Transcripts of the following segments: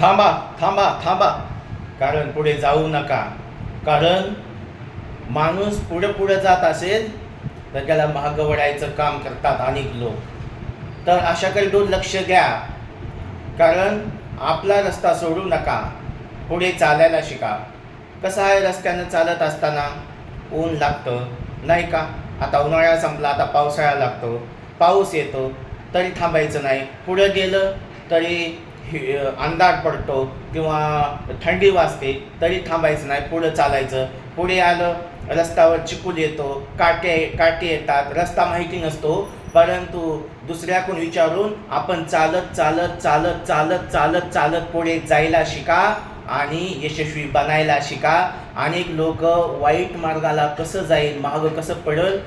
थांबा थांबा थांबा, कारण पुढे जाऊ नका. कारण माणूस पुढे पुढे जात असेल तर त्याला मागं वळायचं काम करतात अनेक लोक. तर अशाकडे दुर्लक्ष द्या. कारण आपला रस्ता सोडू नका, पुढे चालायला शिका. कसं आहे, रस्त्यानं चालत असताना ऊन लागतं नाही का. आता उन्हाळा संपला, आता पावसाळा लागतो, पाऊस येतो तरी थांबायचं नाही. पुढे गेलं तरी अंधार पडतो किंवा थंडी वाजते तरी थांबायचं नाही, पुढं चालायचं. पुढे आलं, रस्त्यावर चिखल येतो, काटे येतात, रस्ता माहिती नसतो, परंतु दुसऱ्याकडून विचारून आपण चालत चालत चालत चालत चालत चालत पुढे जायला शिका आणि यशस्वी बनायला शिका. अनेक लोक वाईट मार्गाला कसं जाईल, मागं कसं पडेल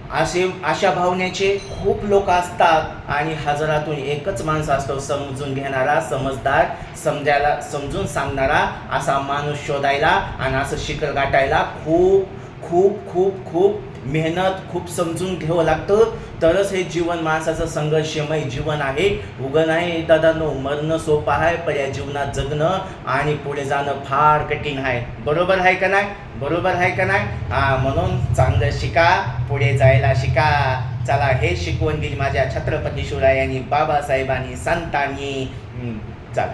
अशा भावनेचे खूप लोक असतात आणि हजारातून एकच माणूस असतो समजून घेणारा, समजदार, समजून सांगणारा असा माणूस शोधायला आणि असं शिखर गाठायला खूप खूप खूप खूप मेहनत, खूप समजून घ्यावं लागतं. तरच हे जीवन माणसाचं संघर्षमय जीवन आहे. उगं नाही दादांनो, मरणं सोपं आहे, पण या जीवनात जगणं आणि पुढे जाणं फार कठीण आहे. बरोबर आहे का नाही? बरोबर आहे का नाही? म्हणून चांगलं शिका, पुढे जायला शिका. चला, हे शिकवण दिली माझ्या छत्रपती शिवरायांनी, बाबासाहेबांनी, संतांनी. चला.